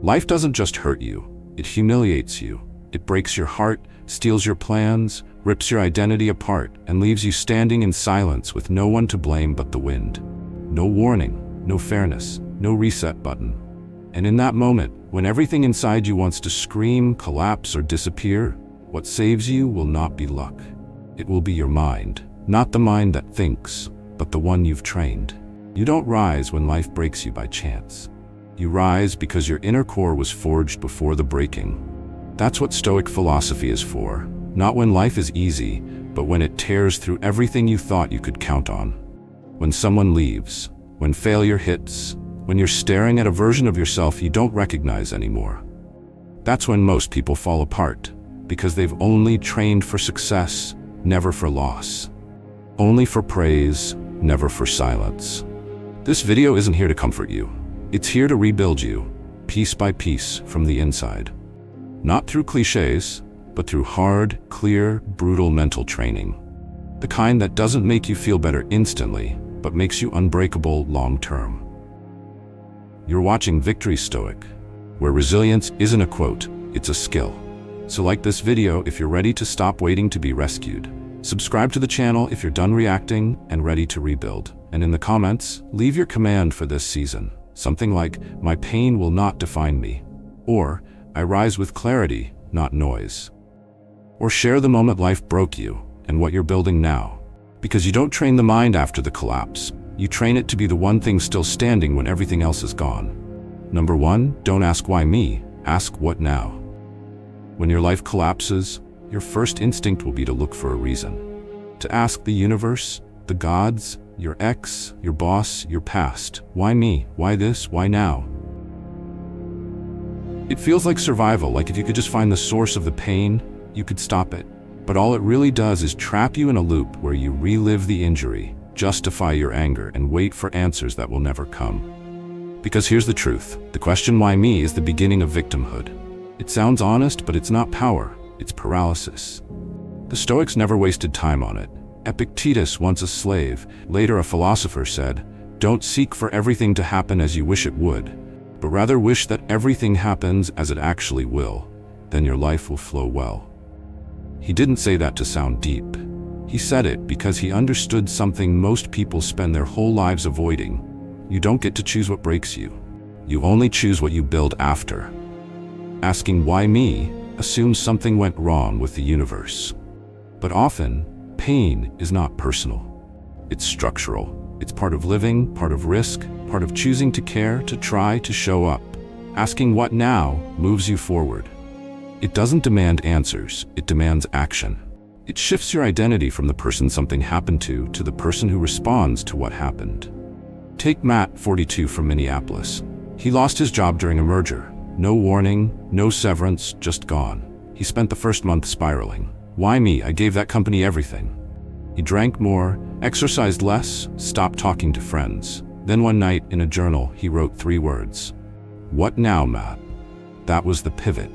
Life doesn't just hurt you, it humiliates you. It breaks your heart, steals your plans, rips your identity apart, and leaves you standing in silence with no one to blame but the wind. No warning, no fairness, no reset button. And in that moment, when everything inside you wants to scream, collapse, or disappear, what saves you will not be luck. It will be your mind. Not the mind that thinks, but the one you've trained. You don't rise when life breaks you by chance. You rise because your inner core was forged before the breaking. That's what Stoic philosophy is for. Not when life is easy, but when it tears through everything you thought you could count on. When someone leaves, when failure hits, when you're staring at a version of yourself you don't recognize anymore. That's when most people fall apart, because they've only trained for success, never for loss. Only for praise, never for silence. This video isn't here to comfort you. It's here to rebuild you, piece by piece, from the inside. Not through cliches, but through hard, clear, brutal mental training. The kind that doesn't make you feel better instantly, but makes you unbreakable long-term. You're watching Victory Stoic, where resilience isn't a quote, it's a skill. So like this video if you're ready to stop waiting to be rescued. Subscribe to the channel if you're done reacting and ready to rebuild. And in the comments, leave your command for this season. Something like, "My pain will not define me," or "I rise with clarity, not noise." Or share the moment life broke you and what you're building now. Because you don't train the mind after the collapse. You train it to be the one thing still standing when everything else is gone. Number 1, don't ask why me, ask what now. When your life collapses, your first instinct will be to look for a reason. To ask the universe, the gods, your ex, your boss, your past, why me, why this, why now? It feels like survival, like if you could just find the source of the pain, you could stop it. But all it really does is trap you in a loop where you relive the injury, justify your anger, and wait for answers that will never come. Because here's the truth, the question why me is the beginning of victimhood. It sounds honest, but it's not power, it's paralysis. The Stoics never wasted time on it. Epictetus, once a slave, later a philosopher, said, "Don't seek for everything to happen as you wish it would, but rather wish that everything happens as it actually will. Then your life will flow well." He didn't say that to sound deep. He said it because he understood something most people spend their whole lives avoiding. You don't get to choose what breaks you. You only choose what you build after. Asking why me assumes something went wrong with the universe. But often, pain is not personal. It's structural. It's part of living, part of risk, part of choosing to care, to try, to show up. Asking what now moves you forward. It doesn't demand answers, it demands action. It shifts your identity from the person something happened to the person who responds to what happened. Take Matt, 42, from Minneapolis. He lost his job during a merger. No warning, no severance, just gone. He spent the first month spiraling. Why me? I gave that company everything. He drank more, exercised less, stopped talking to friends. Then one night, in a journal, he wrote 3 words. "What now, Matt?" That was the pivot.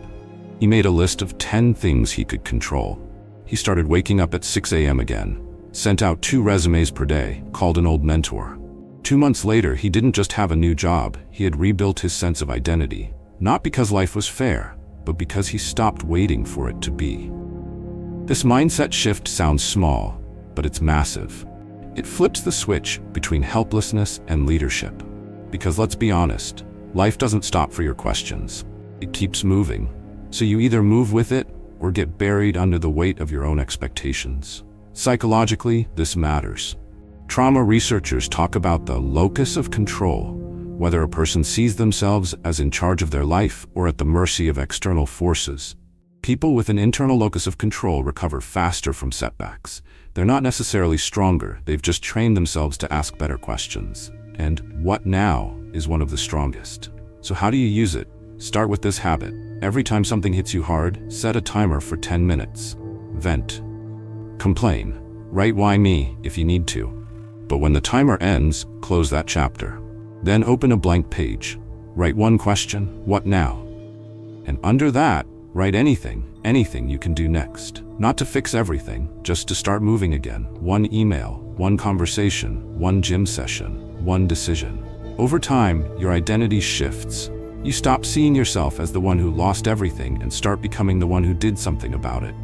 He made a list of 10 things he could control. He started waking up at 6 a.m. again, sent out 2 resumes per day, called an old mentor. 2 months later, he didn't just have a new job, he had rebuilt his sense of identity. Not because life was fair, but because he stopped waiting for it to be. This mindset shift sounds small, but it's massive. It flips the switch between helplessness and leadership. Because let's be honest, life doesn't stop for your questions. It keeps moving. So you either move with it or get buried under the weight of your own expectations. Psychologically, this matters. Trauma researchers talk about the locus of control, whether a person sees themselves as in charge of their life or at the mercy of external forces. People with an internal locus of control recover faster from setbacks. They're not necessarily stronger, they've just trained themselves to ask better questions. And what now is one of the strongest. So how do you use it? Start with this habit. Every time something hits you hard, set a timer for 10 minutes. Vent. Complain. Write why me if you need to. But when the timer ends, close that chapter. Then open a blank page. Write one question, what now? And under that, write anything you can do next. Not to fix everything, just to start moving again. One email, one conversation, one gym session, one decision. Over time, your identity shifts. You stop seeing yourself as the one who lost everything and start becoming the one who did something about it.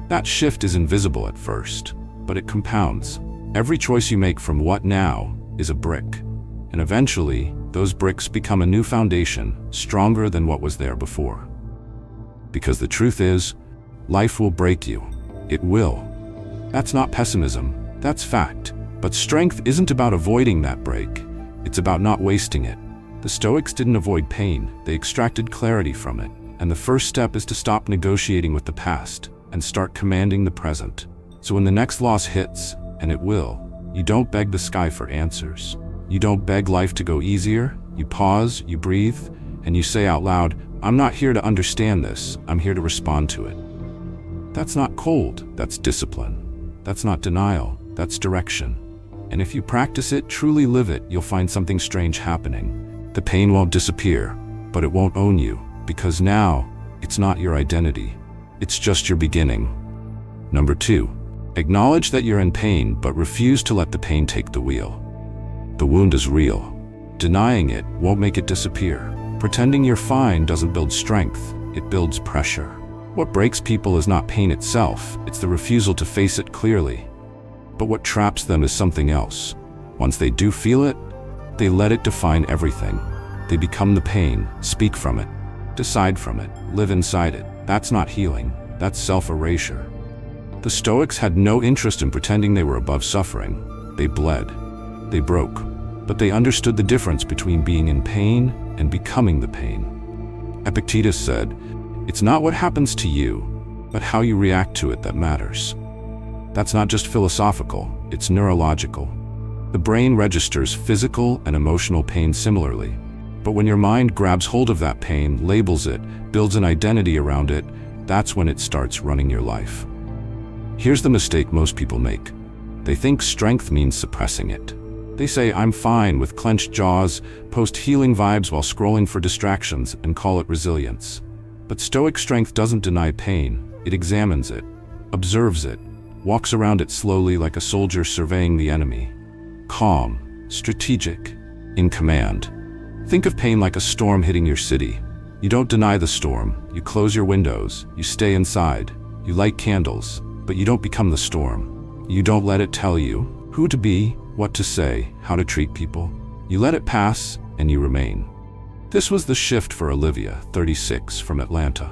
That shift is invisible at first, but it compounds. Every choice you make from what now is a brick, and eventually, those bricks become a new foundation, stronger than what was there before. Because the truth is, life will break you. It will. That's not pessimism, that's fact. But strength isn't about avoiding that break, it's about not wasting it. The Stoics didn't avoid pain, they extracted clarity from it. And the first step is to stop negotiating with the past and start commanding the present. So when the next loss hits, and it will, you don't beg the sky for answers. You don't beg life to go easier, you pause, you breathe, and you say out loud, I'm not here to understand this, I'm here to respond to it. That's not cold, that's discipline. That's not denial, that's direction. And if you practice it, truly live it, you'll find something strange happening. The pain won't disappear, but it won't own you, because now, it's not your identity. It's just your beginning. Number 2, acknowledge that you're in pain, but refuse to let the pain take the wheel. The wound is real. Denying it won't make it disappear. Pretending you're fine doesn't build strength, it builds pressure. What breaks people is not pain itself, it's the refusal to face it clearly. But what traps them is something else. Once they do feel it, they let it define everything. They become the pain, speak from it, decide from it, live inside it. That's not healing, that's self-erasure. The Stoics had no interest in pretending they were above suffering. They bled, they broke, but they understood the difference between being in pain and becoming the pain. Epictetus said, "It's not what happens to you, but how you react to it that matters." That's not just philosophical, it's neurological. The brain registers physical and emotional pain similarly. But when your mind grabs hold of that pain, labels it, builds an identity around it, that's when it starts running your life. Here's the mistake most people make. They think strength means suppressing it. They say, I'm fine, with clenched jaws, post healing vibes while scrolling for distractions, and call it resilience. But Stoic strength doesn't deny pain, it examines it, observes it, walks around it slowly like a soldier surveying the enemy. Calm, strategic, in command. Think of pain like a storm hitting your city. You don't deny the storm, you close your windows, you stay inside, you light candles, but you don't become the storm. You don't let it tell you who to be, what to say, how to treat people. You let it pass, and you remain. This was the shift for Olivia, 36, from Atlanta.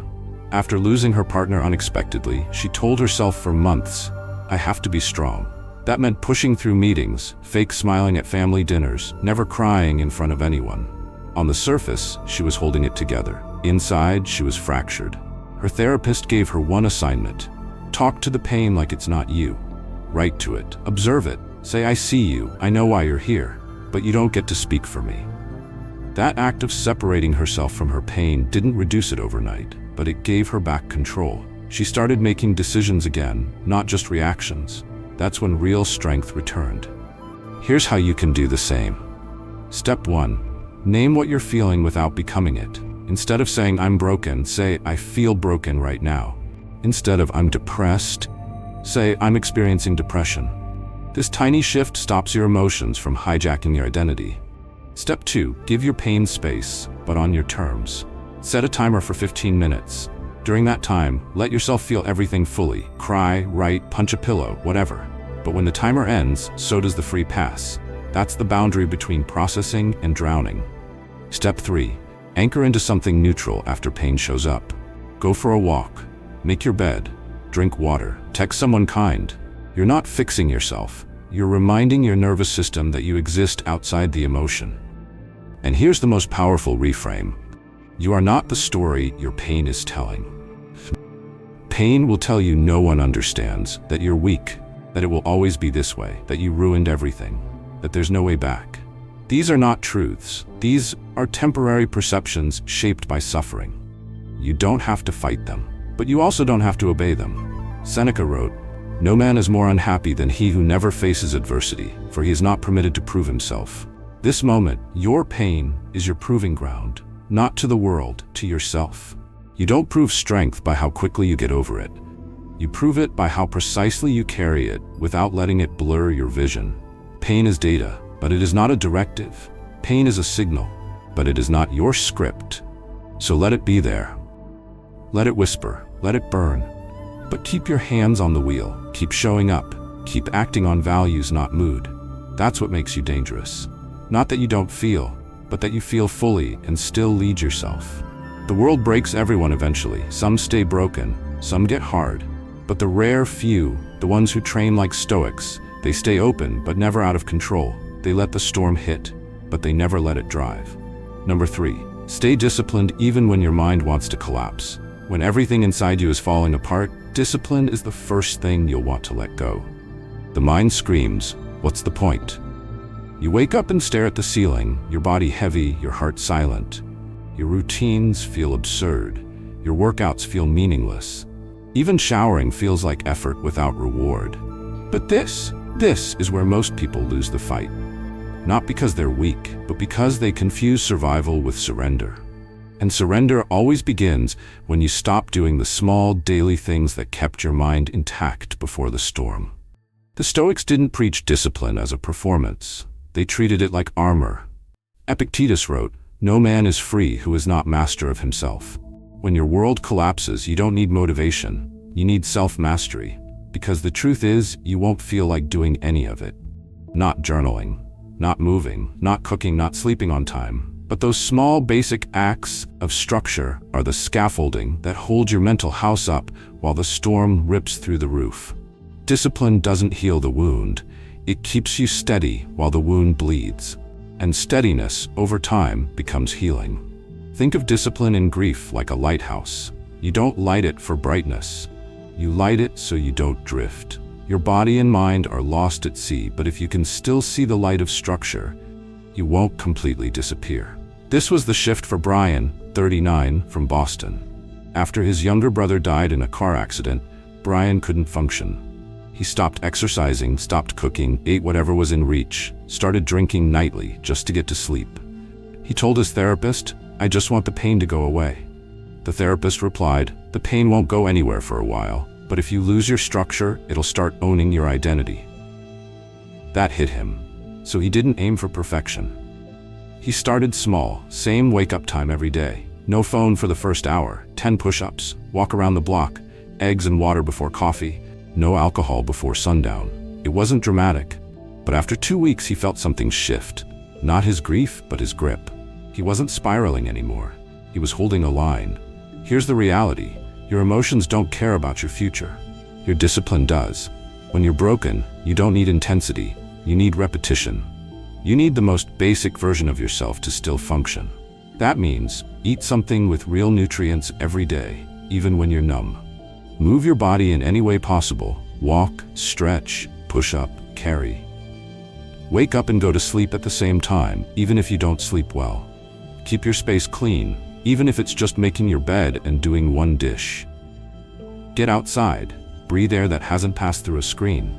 After losing her partner unexpectedly, she told herself for months, I have to be strong. That meant pushing through meetings, fake smiling at family dinners, never crying in front of anyone. On the surface, she was holding it together. Inside, she was fractured. Her therapist gave her one assignment. Talk to the pain like it's not you. Write to it. Observe it. Say, I see you. I know why you're here. But you don't get to speak for me. That act of separating herself from her pain didn't reduce it overnight, but it gave her back control. She started making decisions again, not just reactions. That's when real strength returned. Here's how you can do the same. Step 1. Name what you're feeling without becoming it. Instead of saying, I'm broken, say, I feel broken right now. Instead of, I'm depressed, say, I'm experiencing depression. This tiny shift stops your emotions from hijacking your identity. Step 2. Give your pain space, but on your terms. Set a timer for 15 minutes. During that time, let yourself feel everything fully. Cry, write, punch a pillow, whatever. But when the timer ends, so does the free pass. That's the boundary between processing and drowning. Step 3. Anchor into something neutral after pain shows up. Go for a walk. Make your bed. Drink water. Text someone kind. You're not fixing yourself. You're reminding your nervous system that you exist outside the emotion. And here's the most powerful reframe. You are not the story your pain is telling. Pain will tell you no one understands, that you're weak, that it will always be this way, that you ruined everything, that there's no way back. These are not truths. These are temporary perceptions shaped by suffering. You don't have to fight them, but you also don't have to obey them. Seneca wrote, No man is more unhappy than he who never faces adversity, for he is not permitted to prove himself. This moment, your pain, is your proving ground, not to the world, to yourself. You don't prove strength by how quickly you get over it. You prove it by how precisely you carry it without letting it blur your vision. Pain is data, but it is not a directive. Pain is a signal. but it is not your script. So let it be there. Let it whisper, let it burn. But keep your hands on the wheel, keep showing up, keep acting on values, not mood. That's what makes you dangerous. Not that you don't feel, but that you feel fully and still lead yourself. The world breaks everyone eventually. Some stay broken, some get hard. But the rare few, the ones who train like Stoics, they stay open but never out of control. They let the storm hit, but they never let it drive. Number 3, stay disciplined even when your mind wants to collapse. When everything inside you is falling apart, discipline is the first thing you'll want to let go. The mind screams, "What's the point?" You wake up and stare at the ceiling, your body heavy, your heart silent. Your routines feel absurd. Your workouts feel meaningless. Even showering feels like effort without reward. But this is where most people lose the fight. Not because they're weak, but because they confuse survival with surrender. And surrender always begins when you stop doing the small daily things that kept your mind intact before the storm. The Stoics didn't preach discipline as a performance. They treated it like armor. Epictetus wrote, "No man is free who is not master of himself." When your world collapses, you don't need motivation. You need self-mastery. Because the truth is, you won't feel like doing any of it. Not journaling, not moving, not cooking, not sleeping on time. But those small basic acts of structure are the scaffolding that hold your mental house up while the storm rips through the roof. Discipline doesn't heal the wound. It keeps you steady while the wound bleeds. And steadiness, over time, becomes healing. Think of discipline in grief like a lighthouse. You don't light it for brightness. You light it so you don't drift. Your body and mind are lost at sea, but if you can still see the light of structure, you won't completely disappear. This was the shift for Brian, 39, from Boston. After his younger brother died in a car accident, Brian couldn't function. He stopped exercising, stopped cooking, ate whatever was in reach, started drinking nightly just to get to sleep. He told his therapist, "I just want the pain to go away." The therapist replied, "The pain won't go anywhere for a while, but if you lose your structure, it'll start owning your identity." That hit him. So he didn't aim for perfection. He started small, same wake-up time every day. No phone for the first hour, 10 push-ups, walk around the block, eggs and water before coffee, no alcohol before sundown. It wasn't dramatic, but after 2 weeks he felt something shift. Not his grief, but his grip. He wasn't spiraling anymore. He was holding a line. Here's the reality. Your emotions don't care about your future. Your discipline does. When you're broken, you don't need intensity. You need repetition. You need the most basic version of yourself to still function. That means eat something with real nutrients every day, even when you're numb. Move your body in any way possible. Walk, stretch, push up, carry. Wake up and go to sleep at the same time, even if you don't sleep well. Keep your space clean, even if it's just making your bed and doing one dish. Get outside. Breathe air that hasn't passed through a screen.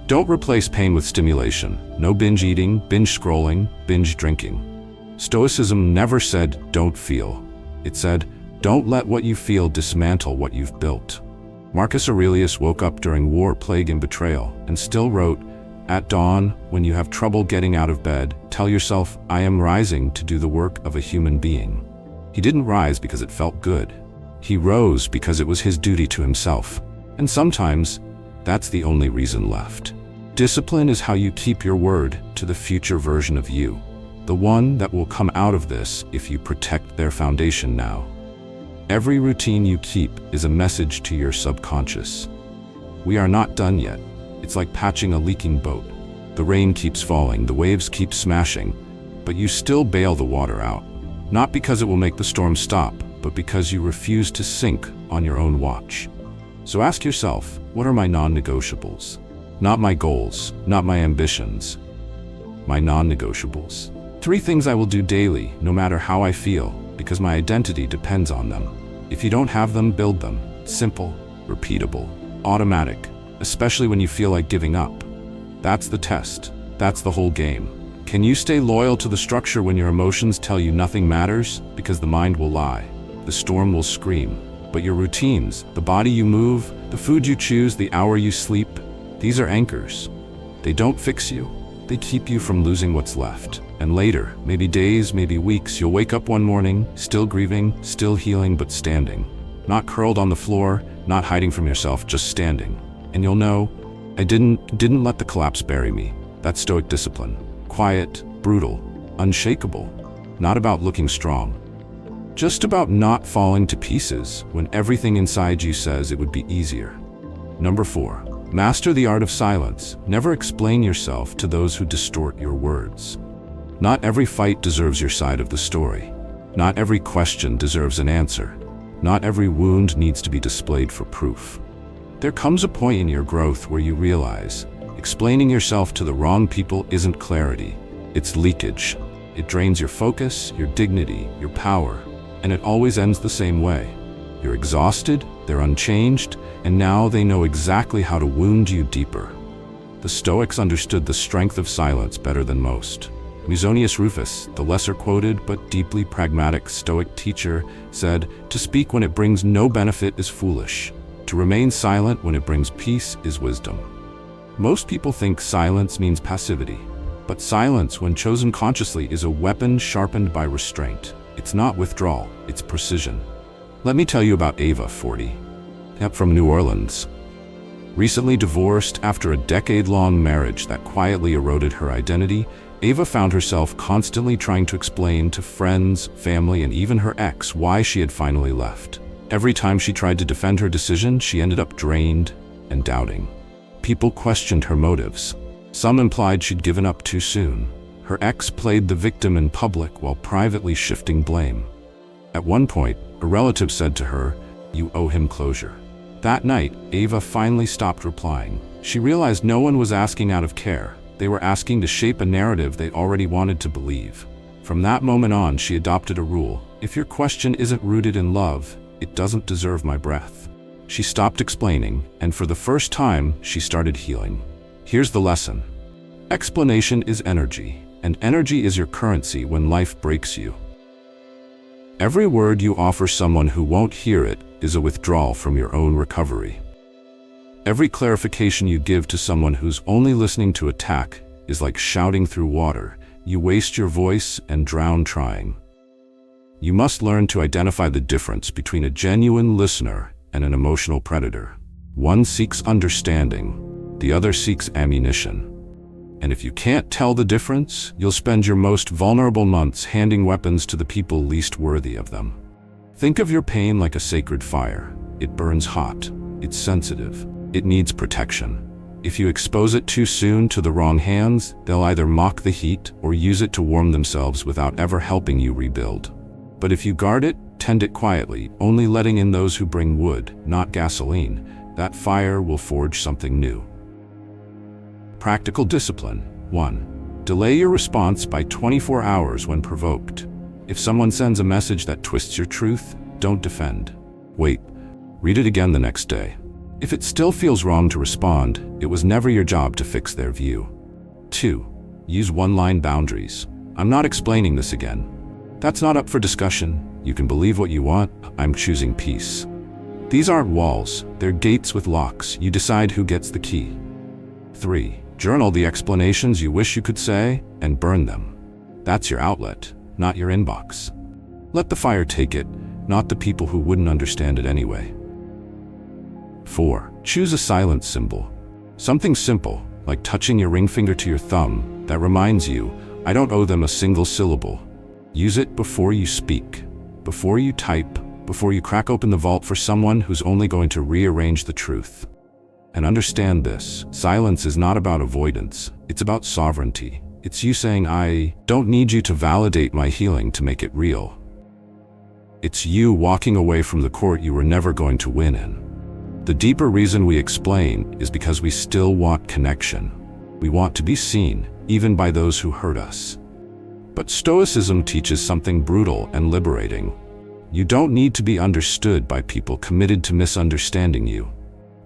Don't replace pain with stimulation. No binge eating, binge scrolling, binge drinking. Stoicism never said, "Don't feel." It said, "Don't let what you feel dismantle what you've built." Marcus Aurelius woke up during war, plague, and betrayal, and still wrote, "At dawn, when you have trouble getting out of bed, tell yourself, I am rising to do the work of a human being." He didn't rise because it felt good. He rose because it was his duty to himself. And sometimes, that's the only reason left. Discipline is how you keep your word to the future version of you, the one that will come out of this if you protect their foundation now. Every routine you keep is a message to your subconscious. We are not done yet. It's like patching a leaking boat. The rain keeps falling, the waves keep smashing, but you still bail the water out. Not because it will make the storm stop, but because you refuse to sink on your own watch. So ask yourself, what are my non-negotiables? Not my goals, not my ambitions. My non-negotiables. 3 things I will do daily, no matter how I feel, because my identity depends on them. If you don't have them, build them. Simple, repeatable, automatic, especially when you feel like giving up. That's the test. That's the whole game. Can you stay loyal to the structure when your emotions tell you nothing matters? Because the mind will lie. The storm will scream. But your routines, the body you move, the food you choose, the hour you sleep, these are anchors. They don't fix you. They keep you from losing what's left. And later, maybe days, maybe weeks, you'll wake up one morning, still grieving, still healing, but standing. Not curled on the floor, not hiding from yourself, just standing. And you'll know, I didn't let the collapse bury me. That's Stoic discipline. Quiet, brutal, unshakable. Not about looking strong. Just about not falling to pieces when everything inside you says it would be easier. Number 4, master the art of silence. Never explain yourself to those who distort your words. Not every fight deserves your side of the story. Not every question deserves an answer. Not every wound needs to be displayed for proof. There comes a point in your growth where you realize explaining yourself to the wrong people isn't clarity, it's leakage. It drains your focus, your dignity, your power, and it always ends the same way. You're exhausted, they're unchanged, and now they know exactly how to wound you deeper. The Stoics understood the strength of silence better than most. Musonius Rufus, the lesser quoted but deeply pragmatic Stoic teacher, said, "To speak when it brings no benefit is foolish. To remain silent when it brings peace is wisdom." Most people think silence means passivity, but silence, when chosen consciously, is a weapon sharpened by restraint. It's not withdrawal, it's precision. Let me tell you about Ava, 40. From New Orleans. Recently divorced after a decade-long marriage that quietly eroded her identity, Ava found herself constantly trying to explain to friends, family, and even her ex why she had finally left. Every time she tried to defend her decision, she ended up drained and doubting. People questioned her motives. Some implied she'd given up too soon. Her ex played the victim in public while privately shifting blame. At one point, a relative said to her, "You owe him closure." That night, Ava finally stopped replying. She realized no one was asking out of care. They were asking to shape a narrative they already wanted to believe. From that moment on, she adopted a rule. If your question isn't rooted in love, it doesn't deserve my breath. She stopped explaining, and for the first time, she started healing. Here's the lesson. Explanation is energy, and energy is your currency when life breaks you. Every word you offer someone who won't hear it is a withdrawal from your own recovery. Every clarification you give to someone who's only listening to attack is like shouting through water. You waste your voice and drown trying. You must learn to identify the difference between a genuine listener and an emotional predator. One seeks understanding, the other seeks ammunition. And if you can't tell the difference, you'll spend your most vulnerable months handing weapons to the people least worthy of them. Think of your pain like a sacred fire. It burns hot. It's sensitive. It needs protection. If you expose it too soon to the wrong hands, they'll either mock the heat or use it to warm themselves without ever helping you rebuild. But if you guard it, tend it quietly, only letting in those who bring wood, not gasoline, that fire will forge something new. Practical discipline. 1. Delay your response by 24 hours when provoked. If someone sends a message that twists your truth, don't defend. Wait. Read it again the next day. If it still feels wrong to respond, it was never your job to fix their view. 2. Use one-line boundaries. I'm not explaining this again. That's not up for discussion. You can believe what you want. I'm choosing peace. These aren't walls. They're gates with locks. You decide who gets the key. 3. Journal the explanations you wish you could say and burn them. That's your outlet, not your inbox. Let the fire take it, not the people who wouldn't understand it anyway. 4. Choose a silence symbol. Something simple, like touching your ring finger to your thumb, that reminds you, I don't owe them a single syllable. Use it before you speak, before you type, before you crack open the vault for someone who's only going to rearrange the truth. And understand this, silence is not about avoidance, it's about sovereignty. It's you saying, I don't need you to validate my healing to make it real. It's you walking away from the court you were never going to win in. The deeper reason we explain is because we still want connection. We want to be seen, even by those who hurt us. But Stoicism teaches something brutal and liberating. You don't need to be understood by people committed to misunderstanding you.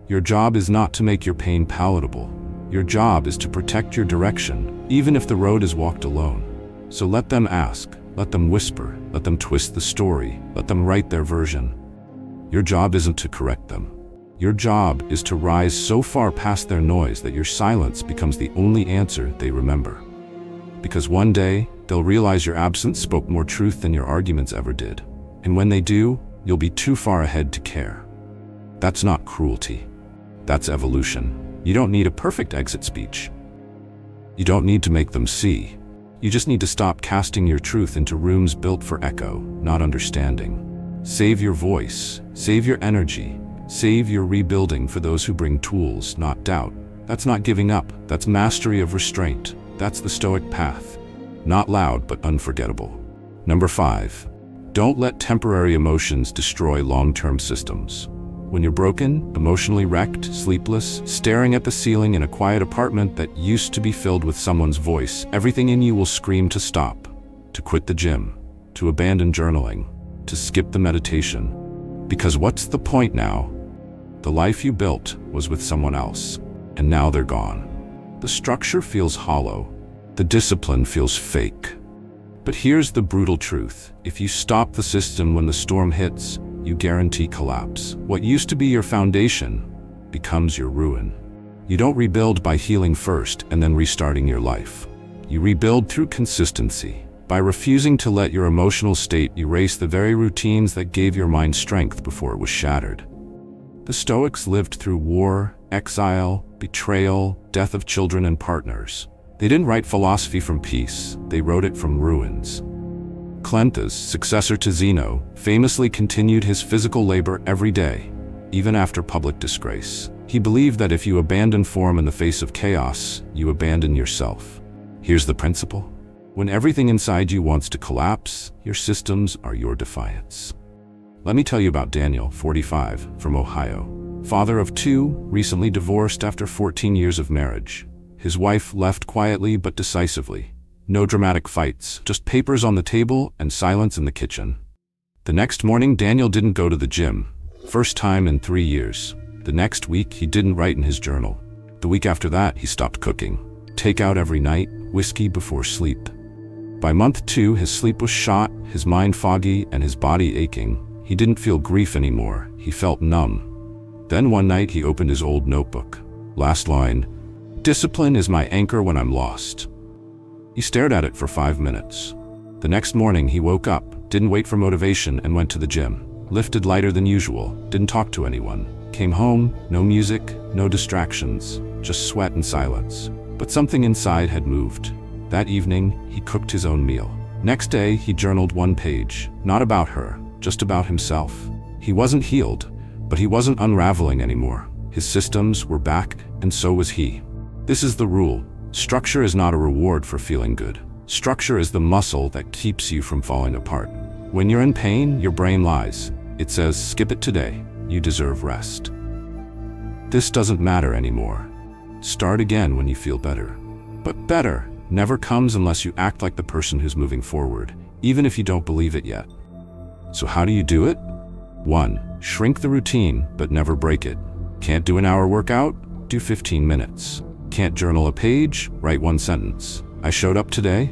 Your job is not to make your pain palatable. Your job is to protect your direction, even if the road is walked alone. So let them ask, let them whisper, let them twist the story, let them write their version. Your job isn't to correct them. Your job is to rise so far past their noise that your silence becomes the only answer they remember. Because one day, They'll realize your absence spoke more truth than your arguments ever did. And when they do, you'll be too far ahead to care. That's not cruelty. That's evolution. You don't need a perfect exit speech. You don't need to make them see. You just need to stop casting your truth into rooms built for echo, not understanding. Save your voice. Save your energy. Save your rebuilding for those who bring tools, not doubt. That's not giving up. That's mastery of restraint. That's the Stoic path. Not loud, but unforgettable. Number 5. Don't let temporary emotions destroy long-term systems. When you're broken, emotionally wrecked, sleepless, staring at the ceiling in a quiet apartment that used to be filled with someone's voice, everything in you will scream to stop, to quit the gym, to abandon journaling, to skip the meditation. Because what's the point now? The life you built was with someone else, and now they're gone. The structure feels hollow. The discipline feels fake. But here's the brutal truth. If you stop the system when the storm hits, you guarantee collapse. What used to be your foundation becomes your ruin. You don't rebuild by healing first and then restarting your life. You rebuild through consistency, by refusing to let your emotional state erase the very routines that gave your mind strength before it was shattered. The Stoics lived through war, exile, betrayal, death of children and partners. They didn't write philosophy from peace, they wrote it from ruins. Cleanthes, successor to Zeno, famously continued his physical labor every day, even after public disgrace. He believed that if you abandon form in the face of chaos, you abandon yourself. Here's the principle. When everything inside you wants to collapse, your systems are your defiance. Let me tell you about Daniel, 45, from Ohio. Father of 2, recently divorced after 14 years of marriage. His wife left quietly but decisively. No dramatic fights, just papers on the table and silence in the kitchen. The next morning, Daniel didn't go to the gym. First time in 3 years. The next week, he didn't write in his journal. The week after that, he stopped cooking. Takeout every night, whiskey before sleep. By month 2, his sleep was shot, his mind foggy, and his body aching. He didn't feel grief anymore. He felt numb. Then one night, he opened his old notebook. Last line, "Discipline is my anchor when I'm lost." He stared at it for 5 minutes. The next morning, he woke up, didn't wait for motivation, and went to the gym. Lifted lighter than usual, didn't talk to anyone. Came home, no music, no distractions, just sweat and silence. But something inside had moved. That evening, he cooked his own meal. Next day, he journaled 1 page, not about her, just about himself. He wasn't healed, but he wasn't unraveling anymore. His systems were back, and so was he. This is the rule. Structure is not a reward for feeling good. Structure is the muscle that keeps you from falling apart. When you're in pain, your brain lies. It says, skip it today. You deserve rest. This doesn't matter anymore. Start again when you feel better. But better never comes unless you act like the person who's moving forward, even if you don't believe it yet. So how do you do it? 1. Shrink the routine, but never break it. Can't do an hour workout? Do 15 minutes. Can't journal a page? Write 1 sentence. I showed up today?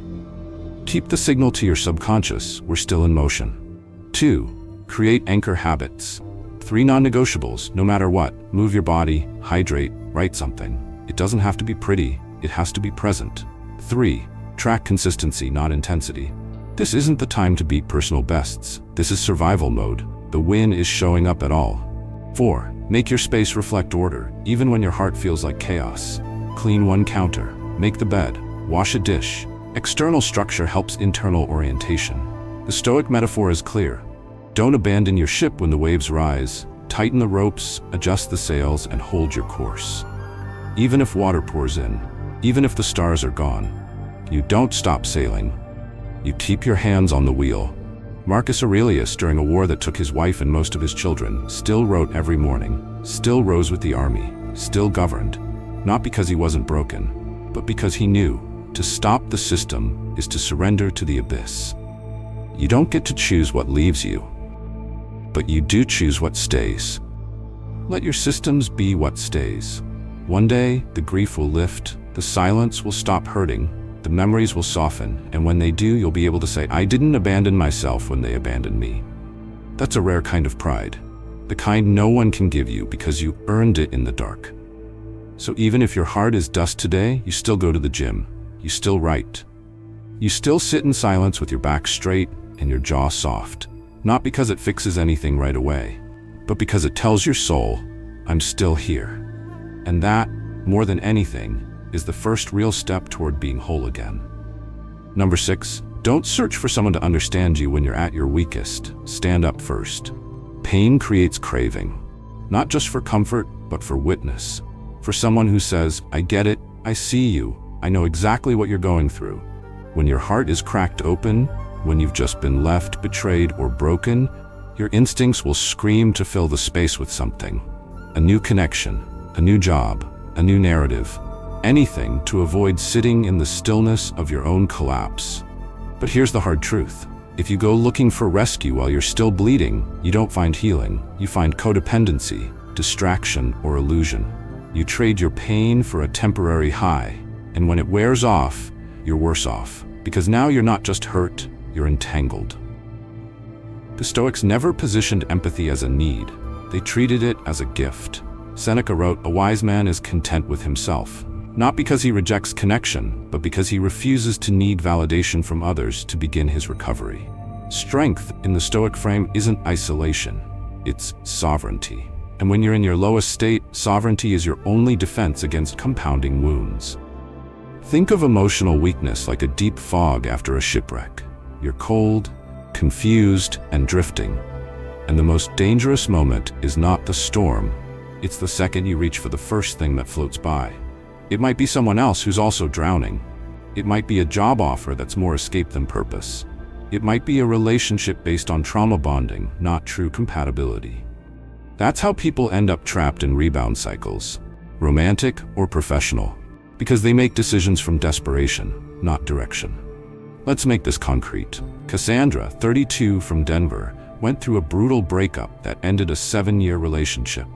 Keep the signal to your subconscious, we're still in motion. 2. Create anchor habits. 3 non-negotiables, no matter what. Move your body, hydrate, write something. It doesn't have to be pretty, it has to be present. 3. Track consistency, not intensity. This isn't the time to beat personal bests. This is survival mode. The win is showing up at all. 4. Make your space reflect order, even when your heart feels like chaos. Clean 1 counter, make the bed, wash a dish. External structure helps internal orientation. The Stoic metaphor is clear. Don't abandon your ship when the waves rise. Tighten the ropes, adjust the sails, and hold your course. Even if water pours in, even if the stars are gone, you don't stop sailing. You keep your hands on the wheel. Marcus Aurelius, during a war that took his wife and most of his children, still wrote every morning, still rose with the army, still governed. Not because he wasn't broken, but because he knew to stop the system is to surrender to the abyss. You don't get to choose what leaves you, but you do choose what stays. Let your systems be what stays. One day, the grief will lift, the silence will stop hurting, the memories will soften, and when they do, you'll be able to say, I didn't abandon myself when they abandoned me. That's a rare kind of pride, the kind no one can give you because you earned it in the dark. So even if your heart is dust today, you still go to the gym, you still write, You still sit in silence with your back straight and your jaw soft, not because it fixes anything right away, but because it tells your soul, I'm still here. And that, more than anything, is the first real step toward being whole again. Number 6, don't search for someone to understand you when you're at your weakest. Stand up first. Pain creates craving, not just for comfort, but for witness. For someone who says, I get it, I see you, I know exactly what you're going through. When your heart is cracked open, when you've just been left, betrayed, or broken, your instincts will scream to fill the space with something. A new connection, a new job, a new narrative, anything to avoid sitting in the stillness of your own collapse. But here's the hard truth. If you go looking for rescue while you're still bleeding, you don't find healing. You find codependency, distraction, or illusion. You trade your pain for a temporary high, and when it wears off, you're worse off, because now you're not just hurt, you're entangled. The Stoics never positioned empathy as a need. They treated it as a gift. Seneca wrote, "A wise man is content with himself," not because he rejects connection, but because he refuses to need validation from others to begin his recovery. Strength in the Stoic frame isn't isolation, it's sovereignty. And when you're in your lowest state, sovereignty is your only defense against compounding wounds. Think of emotional weakness like a deep fog after a shipwreck. You're cold, confused, and drifting. And the most dangerous moment is not the storm, it's the second you reach for the first thing that floats by. It might be someone else who's also drowning. It might be a job offer that's more escape than purpose. It might be a relationship based on trauma bonding, not true compatibility. That's how people end up trapped in rebound cycles, romantic or professional, because they make decisions from desperation, not direction. Let's make this concrete. Cassandra, 32, from Denver, went through a brutal breakup that ended a 7-year relationship.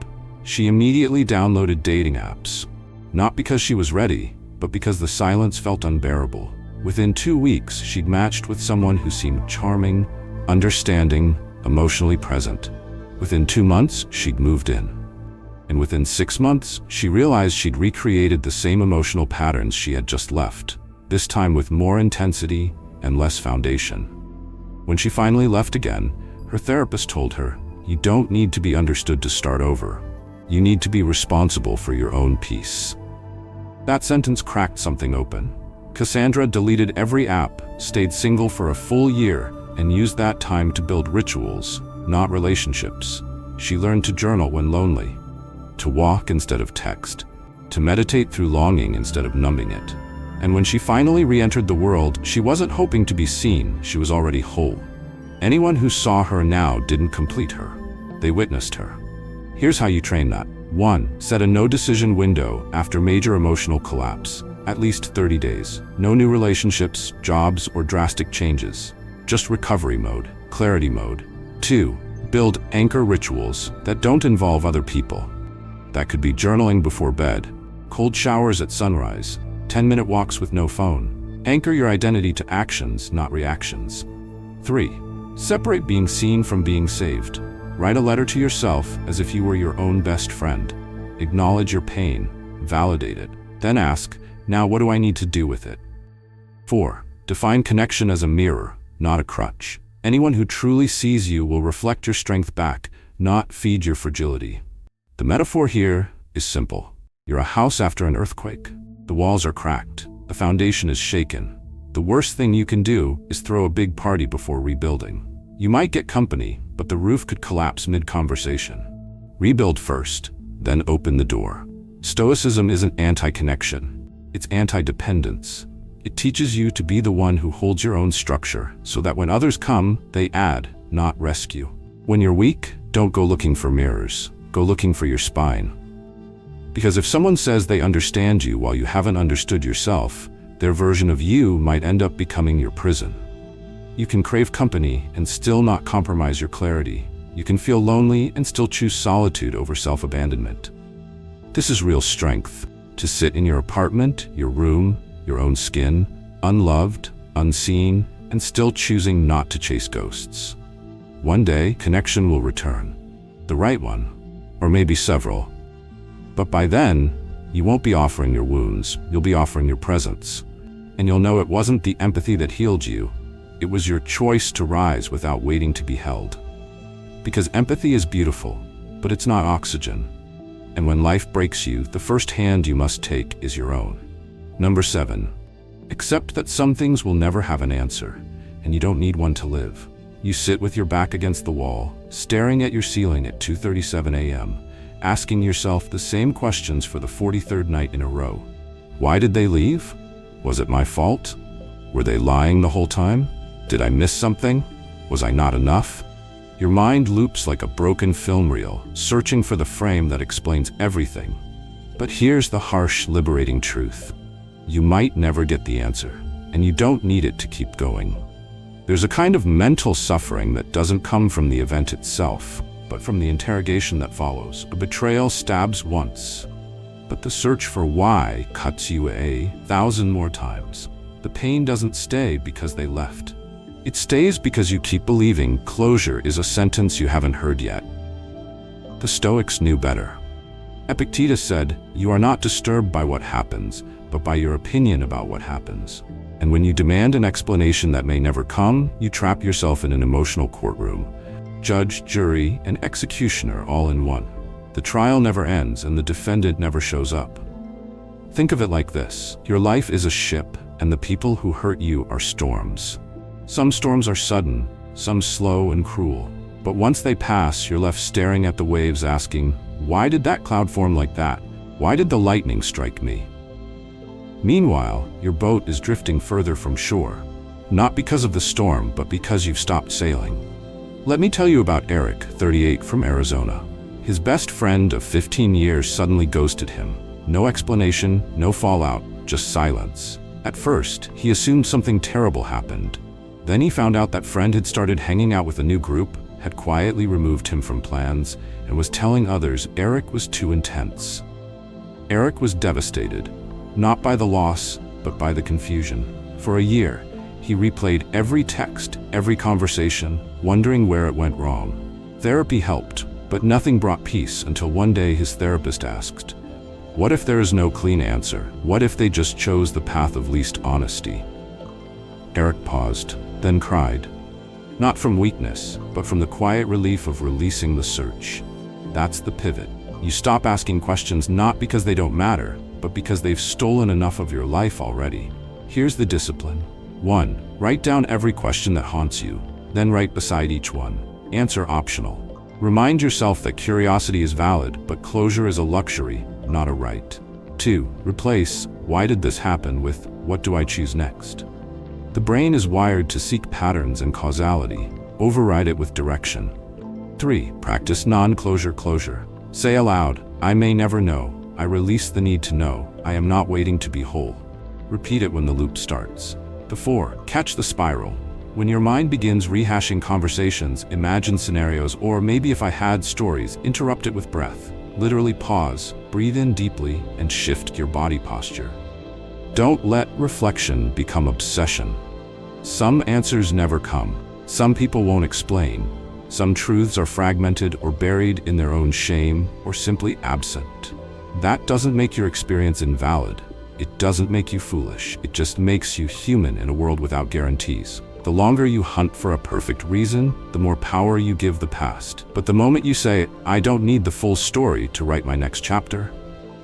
She immediately downloaded dating apps. Not because she was ready, but because the silence felt unbearable. Within 2 weeks, she'd matched with someone who seemed charming, understanding, emotionally present. Within 2 months, she'd moved in. And within 6 months, she realized she'd recreated the same emotional patterns she had just left, this time with more intensity and less foundation. When she finally left again, her therapist told her, "You don't need to be understood to start over. You need to be responsible for your own peace." That sentence cracked something open. Cassandra deleted every app, stayed single for a full year, and used that time to build rituals, not relationships. She learned to journal when lonely, to walk instead of text, to meditate through longing instead of numbing it. And when she finally re-entered the world, she wasn't hoping to be seen, she was already whole. Anyone who saw her now didn't complete her. They witnessed her. Here's how you train that. 1. Set a no-decision window after major emotional collapse. At least 30 days. No new relationships, jobs, or drastic changes. Just recovery mode, clarity mode. 2. Build anchor rituals that don't involve other people. That could be journaling before bed, cold showers at sunrise, 10-minute walks with no phone. Anchor your identity to actions, not reactions. 3. Separate being seen from being saved. Write a letter to yourself as if you were your own best friend. Acknowledge your pain, validate it, then ask, now what do I need to do with it? 4. Define connection as a mirror, not a crutch. Anyone who truly sees you will reflect your strength back, not feed your fragility. The metaphor here is simple. You're a house after an earthquake. The walls are cracked, the foundation is shaken. The worst thing you can do is throw a big party before rebuilding. You might get company, but the roof could collapse mid-conversation. Rebuild first, then open the door. Stoicism isn't anti-connection, it's anti-dependence. It teaches you to be the one who holds your own structure, so that when others come, they add, not rescue. When you're weak, don't go looking for mirrors, go looking for your spine. Because if someone says they understand you while you haven't understood yourself, their version of you might end up becoming your prison. You can crave company and still not compromise your clarity. You can feel lonely and still choose solitude over self-abandonment. This is real strength, to sit in your apartment, your room, your own skin, unloved, unseen, and still choosing not to chase ghosts. One day, connection will return. The right one, or maybe several. But by then, you won't be offering your wounds, you'll be offering your presence. And you'll know it wasn't the empathy that healed you. It was your choice to rise without waiting to be held. Because empathy is beautiful, but it's not oxygen. And when life breaks you, the first hand you must take is your own. Number 7. Accept that some things will never have an answer, and you don't need one to live. You sit with your back against the wall, staring at your ceiling at 2:37 a.m., asking yourself the same questions for the 43rd night in a row. Why did they leave? Was it my fault? Were they lying the whole time? Did I miss something? Was I not enough? Your mind loops like a broken film reel, searching for the frame that explains everything. But here's the harsh, liberating truth. You might never get the answer, and you don't need it to keep going. There's a kind of mental suffering that doesn't come from the event itself, but from the interrogation that follows. A betrayal stabs once, but the search for why cuts you 1,000 more times. The pain doesn't stay because they left. It stays because you keep believing closure is a sentence you haven't heard yet. The Stoics knew better. Epictetus said, "You are not disturbed by what happens, but by your opinion about what happens." And when you demand an explanation that may never come, you trap yourself in an emotional courtroom. Judge, jury, and executioner all in one. The trial never ends and the defendant never shows up. Think of it like this. Your life is a ship, and the people who hurt you are storms. Some storms are sudden, some slow and cruel. But once they pass, you're left staring at the waves asking, why did that cloud form like that? Why did the lightning strike me? Meanwhile, your boat is drifting further from shore. Not because of the storm, but because you've stopped sailing. Let me tell you about Eric, 38, from Arizona. His best friend of 15 years suddenly ghosted him. No explanation, no fallout, just silence. At first, he assumed something terrible happened. Then he found out that friend had started hanging out with a new group, had quietly removed him from plans, and was telling others Eric was too intense. Eric was devastated, not by the loss, but by the confusion. For a year, he replayed every text, every conversation, wondering where it went wrong. Therapy helped, but nothing brought peace until one day his therapist asked, "What if there is no clean answer? What if they just chose the path of least honesty?" Eric paused, then cried. Not from weakness, but from the quiet relief of releasing the search. That's the pivot. You stop asking questions not because they don't matter, but because they've stolen enough of your life already. Here's the discipline. 1. Write down every question that haunts you, then write beside each one. Answer optional. Remind yourself that curiosity is valid, but closure is a luxury, not a right. 2. Replace "why did this happen" with "what do I choose next?" The brain is wired to seek patterns and causality. Override it with direction. 3. Practice non-closure closure. Say aloud, "I may never know. I release the need to know. I am not waiting to be whole." Repeat it when the loop starts. 4. Catch the spiral. When your mind begins rehashing conversations, imagine scenarios, or maybe if I had stories, interrupt it with breath. Literally pause, breathe in deeply, and shift your body posture. Don't let reflection become obsession. Some answers never come. Some people won't explain. Some truths are fragmented or buried in their own shame or simply absent. That doesn't make your experience invalid. It doesn't make you foolish. It just makes you human in a world without guarantees. The longer you hunt for a perfect reason, the more power you give the past. But the moment you say, "I don't need the full story to write my next chapter,"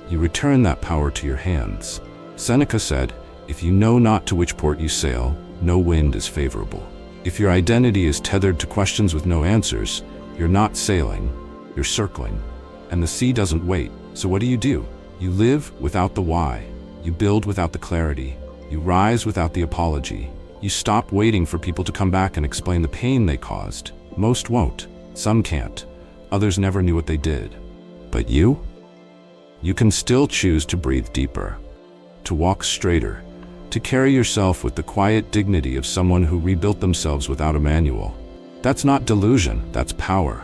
you return that power to your hands. Seneca said, "If you know not to which port you sail, no wind is favorable." If your identity is tethered to questions with no answers, you're not sailing, you're circling. And the sea doesn't wait. So what do? You live without the why. You build without the clarity. You rise without the apology. You stop waiting for people to come back and explain the pain they caused. Most won't. Some can't. Others never knew what they did. But you? You can still choose to breathe deeper, to walk straighter, to carry yourself with the quiet dignity of someone who rebuilt themselves without a manual. That's not delusion, that's power.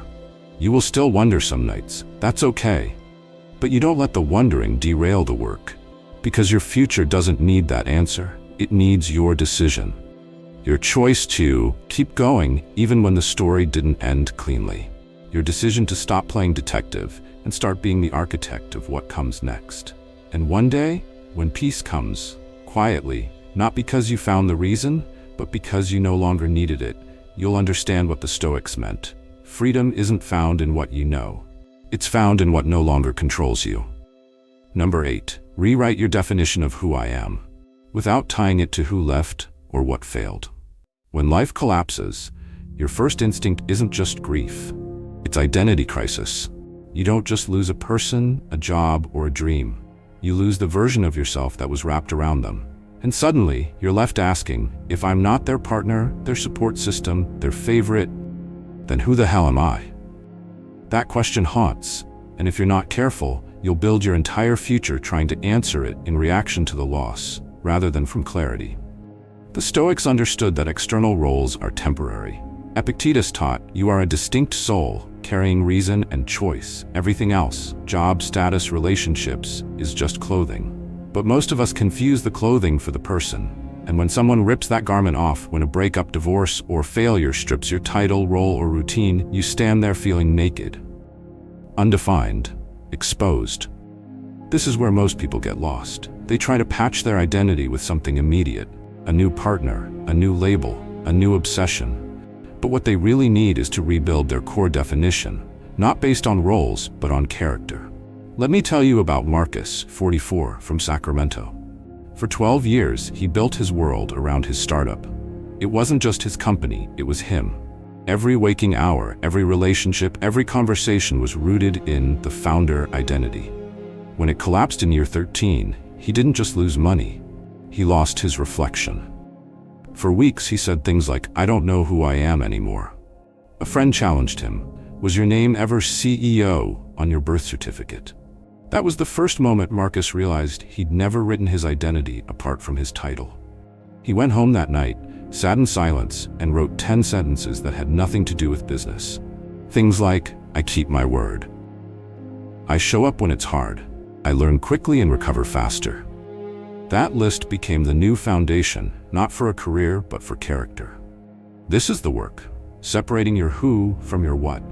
You will still wonder some nights. That's okay. But you don't let the wondering derail the work. Because your future doesn't need that answer. It needs your decision. Your choice to keep going even when the story didn't end cleanly. Your decision to stop playing detective and start being the architect of what comes next. And one day, when peace comes, quietly, Not because you found the reason, but because you no longer needed it. You'll understand what the Stoics meant. Freedom isn't found in what you know. It's found in what no longer controls you. Number 8. Rewrite your definition of who I am, without tying it to who left or what failed. When life collapses, your first instinct isn't just grief. It's identity crisis. You don't just lose a person, a job, or a dream. You lose the version of yourself that was wrapped around them. And suddenly, you're left asking, if I'm not their partner, their support system, their favorite, then who the hell am I? That question haunts, and if you're not careful, you'll build your entire future trying to answer it in reaction to the loss, rather than from clarity. The Stoics understood that external roles are temporary. Epictetus taught, you are a distinct soul, carrying reason and choice. Everything else, job, status, relationships, is just clothing. But most of us confuse the clothing for the person. And when someone rips that garment off, when a breakup, divorce, or failure strips your title, role, or routine, you stand there feeling naked, undefined, exposed. This is where most people get lost. They try to patch their identity with something immediate, a new partner, a new label, a new obsession. But what they really need is to rebuild their core definition, not based on roles, but on character. Let me tell you about Marcus, 44, from Sacramento. For 12 years, he built his world around his startup. It wasn't just his company, it was him. Every waking hour, every relationship, every conversation was rooted in the founder identity. When it collapsed in year 13, he didn't just lose money, he lost his reflection. For weeks, he said things like, I don't know who I am anymore. A friend challenged him, was your name ever CEO on your birth certificate? That was the first moment Marcus realized he'd never written his identity apart from his title. He went home that night, sat in silence, and wrote 10 sentences that had nothing to do with business. Things like, I keep my word. I show up when it's hard. I learn quickly and recover faster. That list became the new foundation, not for a career, but for character. This is the work, separating your who from your what.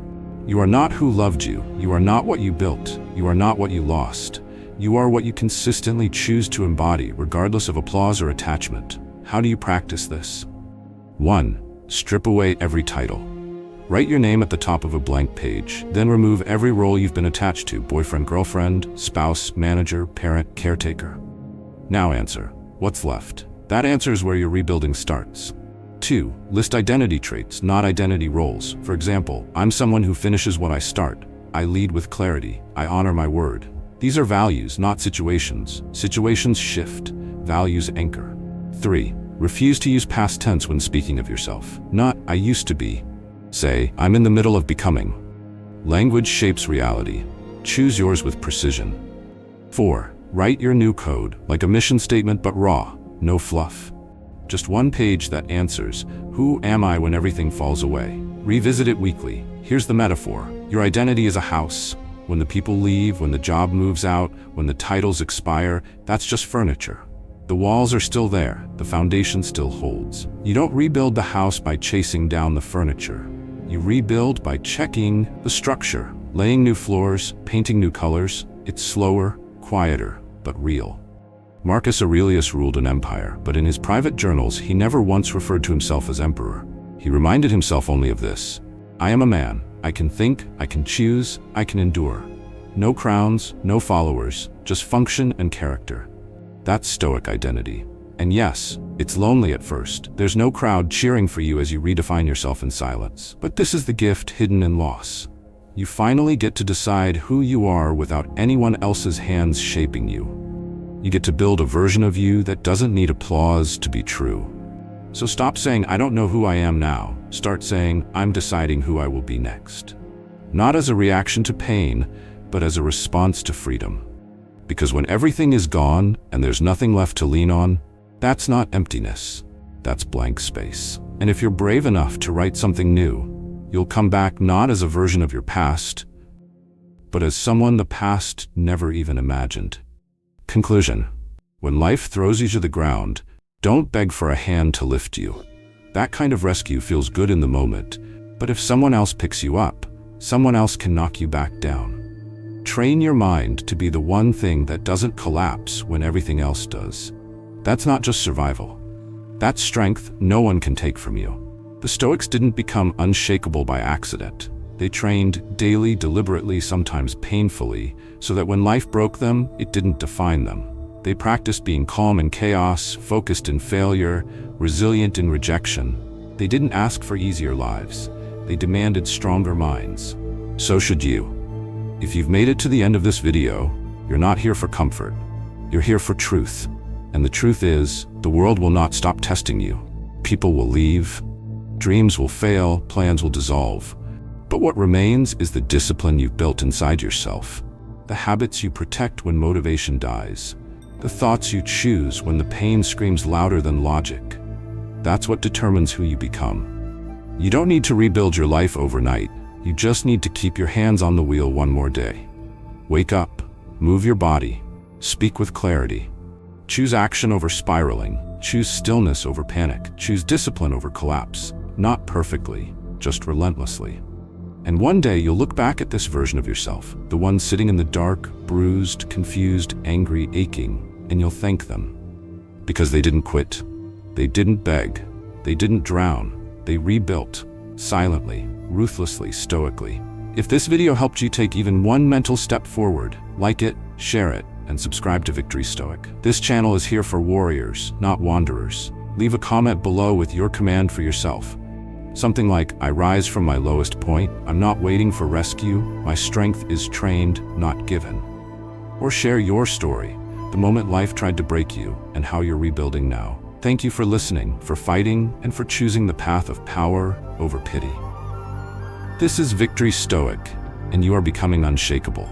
You are not who loved you. You are not what you built. You are not what you lost. You are what you consistently choose to embody, regardless of applause or attachment. How do you practice this? 1. Strip away every title. Write your name at the top of a blank page, then remove every role you've been attached to: boyfriend, girlfriend, spouse, manager, parent, caretaker. Now answer, what's left? That answer is where your rebuilding starts. 2. List identity traits, not identity roles. For example, I'm someone who finishes what I start. I lead with clarity. I honor my word. These are values, not situations. Situations shift. Values anchor. 3. Refuse to use past tense when speaking of yourself. Not, I used to be. Say, I'm in the middle of becoming. Language shapes reality. Choose yours with precision. 4. Write your new code, like a mission statement but raw, no fluff. Just one page that answers, who am I when everything falls away? Revisit it weekly. Here's the metaphor. Your identity is a house. When the people leave, when the job moves out, when the titles expire, that's just furniture. The walls are still there, the foundation still holds. You don't rebuild the house by chasing down the furniture. You rebuild by checking the structure, laying new floors, painting new colors. It's slower, quieter, but real. Marcus Aurelius ruled an empire, but in his private journals, he never once referred to himself as emperor. He reminded himself only of this: I am a man. I can think, I can choose, I can endure. No crowns, no followers, just function and character. That's Stoic identity. And yes, it's lonely at first. There's no crowd cheering for you as you redefine yourself in silence. But this is the gift hidden in loss. You finally get to decide who you are without anyone else's hands shaping you. You get to build a version of you that doesn't need applause to be true. So stop saying, I don't know who I am now. Start saying, I'm deciding who I will be next. Not as a reaction to pain, but as a response to freedom. Because when everything is gone and there's nothing left to lean on, that's not emptiness. That's blank space. And if you're brave enough to write something new, you'll come back not as a version of your past, but as someone the past never even imagined. Conclusion. When life throws you to the ground, don't beg for a hand to lift you. That kind of rescue feels good in the moment, but if someone else picks you up, someone else can knock you back down. Train your mind to be the one thing that doesn't collapse when everything else does. That's not just survival. That's strength no one can take from you. The Stoics didn't become unshakable by accident. They trained daily, deliberately, sometimes painfully, so that when life broke them, it didn't define them. They practiced being calm in chaos, focused in failure, resilient in rejection. They didn't ask for easier lives. They demanded stronger minds. So should you. If you've made it to the end of this video, you're not here for comfort. You're here for truth. And the truth is, the world will not stop testing you. People will leave, dreams will fail, plans will dissolve. But what remains is the discipline you've built inside yourself, the habits you protect when motivation dies, the thoughts you choose when the pain screams louder than logic. That's what determines who you become. You don't need to rebuild your life overnight. You just need to keep your hands on the wheel one more day. Wake up, move your body, speak with clarity. Choose action over spiraling. Choose stillness over panic. Choose discipline over collapse. Not perfectly, just relentlessly. And one day you'll look back at this version of yourself, the one sitting in the dark, bruised, confused, angry, aching, and you'll thank them. Because they didn't quit. They didn't beg. They didn't drown. They rebuilt. Silently, ruthlessly, stoically. If this video helped you take even one mental step forward, like it, share it, and subscribe to Victory Stoic. This channel is here for warriors, not wanderers. Leave a comment below with your command for yourself. Something like, I rise from my lowest point, I'm not waiting for rescue, my strength is trained, not given. Or share your story, the moment life tried to break you, and how you're rebuilding now. Thank you for listening, for fighting, and for choosing the path of power over pity. This is Victory Stoic, and you are becoming unshakable.